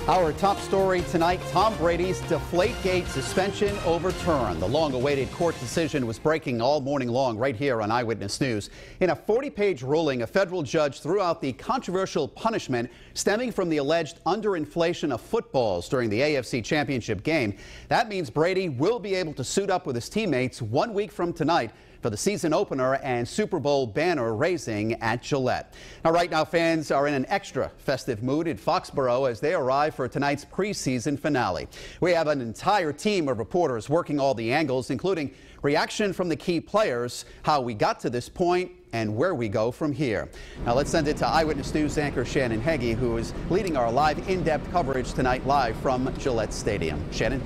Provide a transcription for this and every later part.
Our top story tonight, Tom Brady's Deflatgate suspension overturned. The long-awaited court decision was breaking all morning long right here on Eyewitness News. In a 40-page ruling, a federal judge threw out the controversial punishment stemming from the alleged underinflation of footballs during the AFC Championship game. That means Brady will be able to suit up with his teammates 1 week from tonight for the season opener and Super Bowl banner raising at Gillette. Now, right now, fans are in an extra festive mood at Foxborough as they arrive for tonight's preseason finale. We have an entire team of reporters working all the angles, including reaction from the key players, how we got to this point, and where we go from here. Now, let's send it to Eyewitness News anchor Shannon Heggie, who is leading our live in-depth coverage tonight live from Gillette Stadium. Shannon?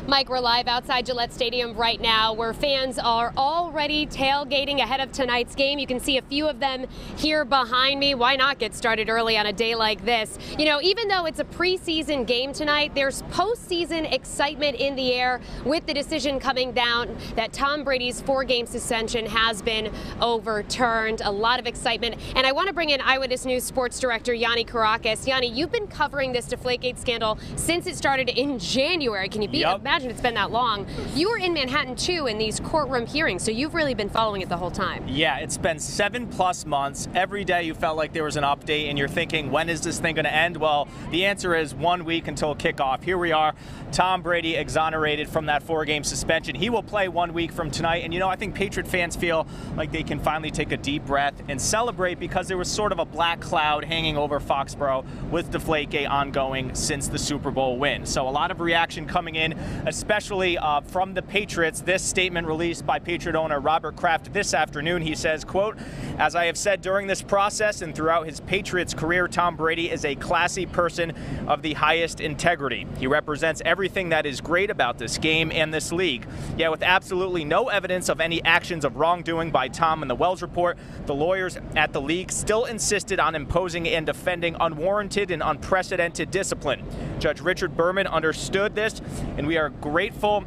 Mike, we're live outside Gillette Stadium right now where fans are already tailgating ahead of tonight's game. You can see a few of them here behind me. Why not get started early on a day like this? You know, even though it's a preseason game tonight, there's postseason excitement in the air with the decision coming down that Tom Brady's 4-game suspension has been overturned. A lot of excitement. And I want to bring in Eyewitness News sports director Yanni Karakis. Yanni, you've been covering this Deflatgate scandal since it started in January. Can you imagine it's been that long? You were in Manhattan too in these courtroom hearings, so you've really been following it the whole time. Yeah, it's been 7+ months. Every day you felt like there was an update and you're thinking, when is this thing going to end? Well, the answer is 1 week until kickoff. Here we are. Tom Brady exonerated from that 4-game suspension. He will play 1 week from tonight. And, you know, I think Patriot fans feel like they can finally take a deep breath and celebrate because there was sort of a black cloud hanging over Foxborough with Deflatgate ongoing since the Super Bowl win. So a lot of reaction coming in, especially from the Patriots. This statement released by Patriot owner Robert Kraft this afternoon. He says, quote, "As I have said during this process and throughout his Patriots career, Tom Brady is a classy person of the highest integrity. He represents everything that is great about this game and this league. Yet with absolutely no evidence of any actions of wrongdoing by Tom in the Wells report, the lawyers at the league still insisted on imposing and defending unwarranted and unprecedented discipline. Judge Richard Berman understood this, and we are grateful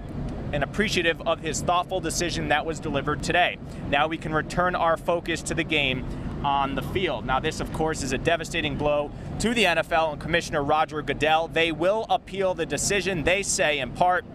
and appreciative of his thoughtful decision that was delivered today. Now we can return our focus to the game on the field." Now, this, of course, is a devastating blow to the NFL and Commissioner Roger Goodell. They will appeal the decision. They say, in part,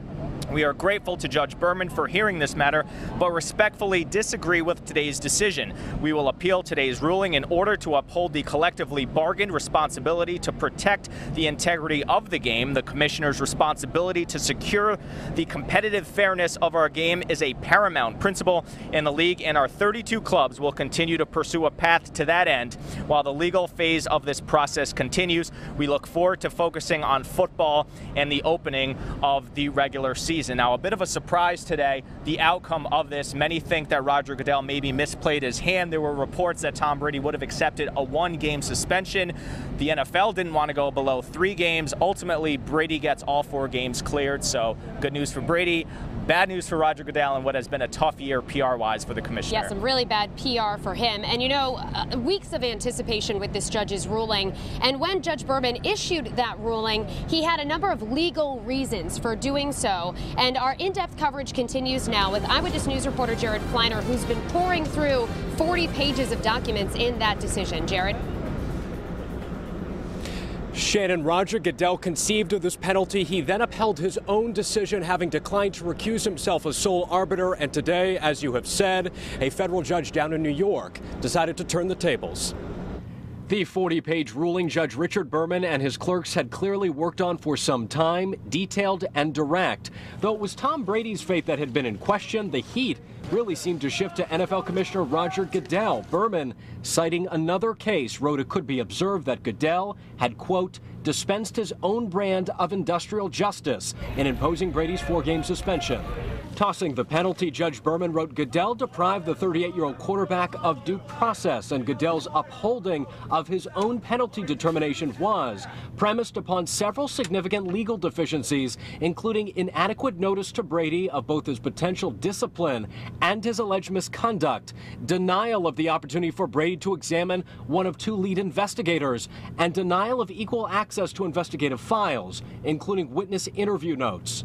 "We are grateful to Judge Berman for hearing this matter, but respectfully disagree with today's decision. We will appeal today's ruling in order to uphold the collectively bargained responsibility to protect the integrity of the game. The commissioner's responsibility to secure the competitive fairness of our game is a paramount principle, and the league and our 32 clubs will continue to pursue a path to that end while the legal phase of this process continues. We look forward to focusing on football and the opening of the regular season." Now, a bit of a surprise today, the outcome of this. Many think that Roger Goodell maybe misplayed his hand. There were reports that Tom Brady would have accepted a 1-game suspension. The NFL didn't want to go below 3 games. Ultimately, Brady gets all 4 games cleared. So good news for Brady, bad news for Roger Goodell, and what has been a tough year PR-wise for the commissioner. Yeah, some really bad PR for him. And, you know, weeks of anticipation with this judge's ruling. And when Judge Berman issued that ruling, he had a number of legal reasons for doing so. And our in-depth coverage continues now with Eyewitness News reporter Jared Kleiner, who's been pouring through 40 pages of documents in that decision. Jared? Shannon, Roger Goodell conceived of this penalty. He then upheld his own decision, having declined to recuse himself as sole arbiter. And today, as you have said, a federal judge down in New York decided to turn the tables. The 40-page ruling Judge Richard Berman and his clerks had clearly worked on for some time, detailed and direct. Though it was Tom Brady's fate that had been in question, the heat really seemed to shift to NFL Commissioner Roger Goodell. Berman, citing another case, wrote it could be observed that Goodell had, quote, dispensed his own brand of industrial justice in imposing Brady's 4-game suspension. Tossing the penalty, Judge Berman wrote Goodell deprived the 38-year-old quarterback of due process, and Goodell's upholding of his own penalty determination was premised upon several significant legal deficiencies, including inadequate notice to Brady of both his potential discipline and his alleged misconduct, denial of the opportunity for Brady to examine one of 2 lead investigators, and denial of equal access to investigative files, including witness interview notes.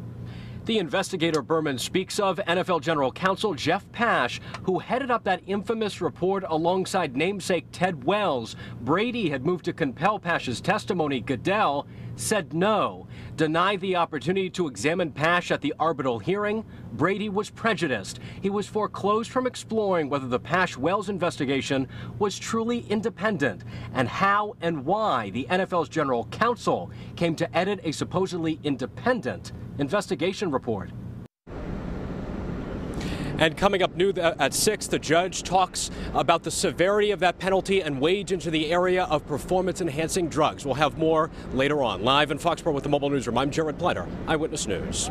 The investigator Berman speaks of, NFL General Counsel Jeff Pash, who headed up that infamous report alongside namesake Ted Wells. Brady had moved to compel Pash's testimony. Goodell said no, denied the opportunity to examine Pash at the arbitral hearing. Brady was prejudiced. He was foreclosed from exploring whether the Pash-Wells investigation was truly independent and how and why the NFL's general counsel came to edit a supposedly independent investigation report. And coming up new at 6, the judge talks about the severity of that penalty and wades into the area of performance-enhancing drugs. We'll have more later on. Live in Foxborough with the Mobile Newsroom, I'm Jared Pleiter, Eyewitness News.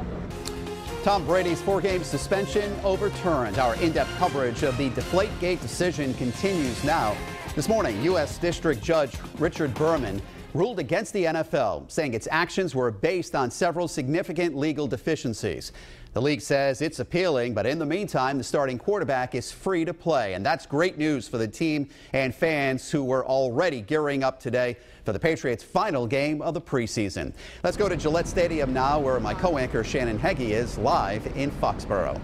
Tom Brady's 4-game suspension overturned. Our in-depth coverage of the Deflatgate decision continues now. This morning, U.S. District Judge Richard Berman ruled against the NFL, saying its actions were based on several significant legal deficiencies. The league says it's appealing, but in the meantime, the starting quarterback is free to play. And that's great news for the team and fans who were already gearing up today for the Patriots' final game of the preseason. Let's go to Gillette Stadium now, where my co-anchor Shannon Heggie is live in Foxborough.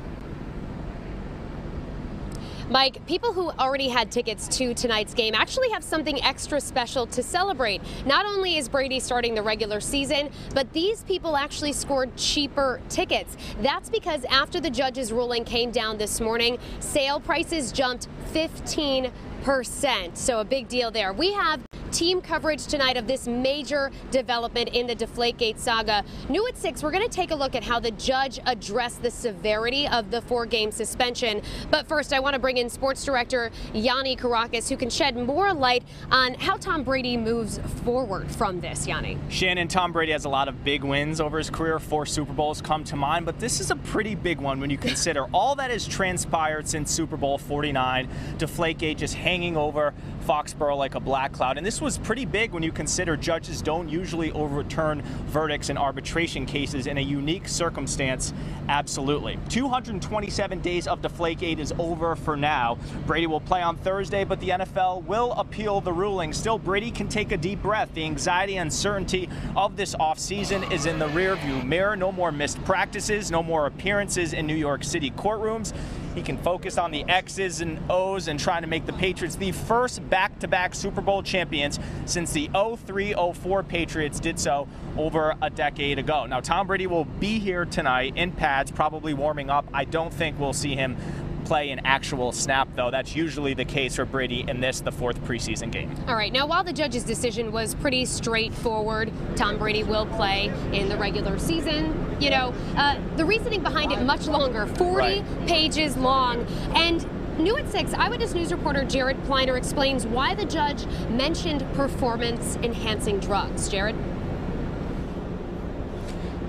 Mike, people who already had tickets to tonight's game actually have something extra special to celebrate. Not only is Brady starting the regular season, but these people actually scored cheaper tickets. That's because after the judge's ruling came down this morning, sale prices jumped 15%. So a big deal there. We have team coverage tonight of this major development in the Deflatgate saga. New at 6, we're going to take a look at how the judge addressed the severity of the 4-game suspension. But first, I want to bring in sports director Yanni Kourakis, who can shed more light on how Tom Brady moves forward from this. Yanni. Shannon, Tom Brady has a lot of big wins over his career. 4 Super Bowls come to mind, but this is a pretty big one when you consider all that has transpired since Super Bowl 49. Deflatgate just hanging over Foxborough like a black cloud. And this was pretty big when you consider judges don't usually overturn verdicts in arbitration cases. In a unique circumstance, absolutely. 227 days of Deflatgate is over for now. Brady will play on Thursday, but the NFL will appeal the ruling. Still, Brady can take a deep breath. The anxiety and uncertainty of this offseason is in the rearview mirror. No more missed practices, no more appearances in New York City courtrooms. He can focus on the X's and O's and trying to make the Patriots the first back-to-back Super Bowl champions since the 03-04 Patriots did so over a decade ago. Now, Tom Brady will be here tonight in pads, probably warming up. I don't think we'll see him play an actual snap, though. That's usually the case for Brady in this, the 4th preseason game. All right. Now, while the judge's decision was pretty straightforward, Tom Brady will play in the regular season. You know, the reasoning behind it much longer, 40 pages long. And new at 6, Eyewitness News reporter Jared Pleiter explains why the judge mentioned performance-enhancing drugs. Jared?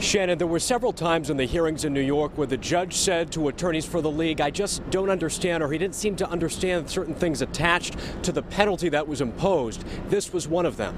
Shannon, there were several times in the hearings in New York where the judge said to attorneys for the league, I just don't understand, or he didn't seem to understand certain things attached to the penalty that was imposed. This was one of them.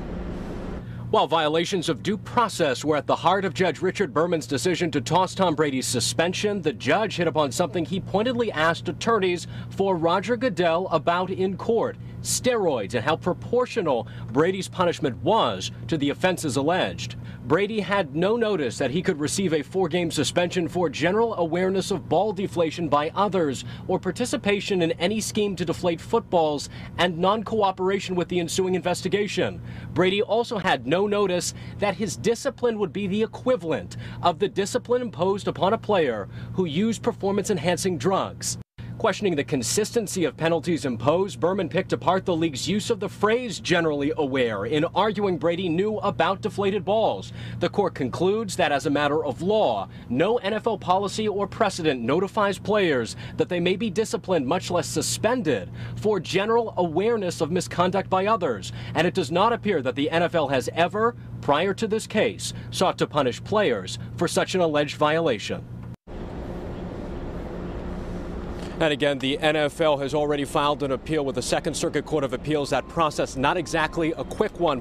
While violations of due process were at the heart of Judge Richard Berman's decision to toss Tom Brady's suspension, the judge hit upon something he pointedly asked attorneys for Roger Goodell about in court: steroids and how proportional Brady's punishment was to the offenses alleged. Brady had no notice that he could receive a 4-game suspension for general awareness of ball deflation by others or participation in any scheme to deflate footballs and non-cooperation with the ensuing investigation. Brady also had no notice that his discipline would be the equivalent of the discipline imposed upon a player who used performance-enhancing drugs. Questioning the consistency of penalties imposed, Berman picked apart the league's use of the phrase generally aware in arguing Brady knew about deflated balls. The court concludes that as a matter of law, no NFL policy or precedent notifies players that they may be disciplined, much less suspended, for general awareness of misconduct by others. And it does not appear that the NFL has ever, prior to this case, sought to punish players for such an alleged violation. And again, the NFL has already filed an appeal with the Second Circuit Court of Appeals. That process, not exactly a quick one.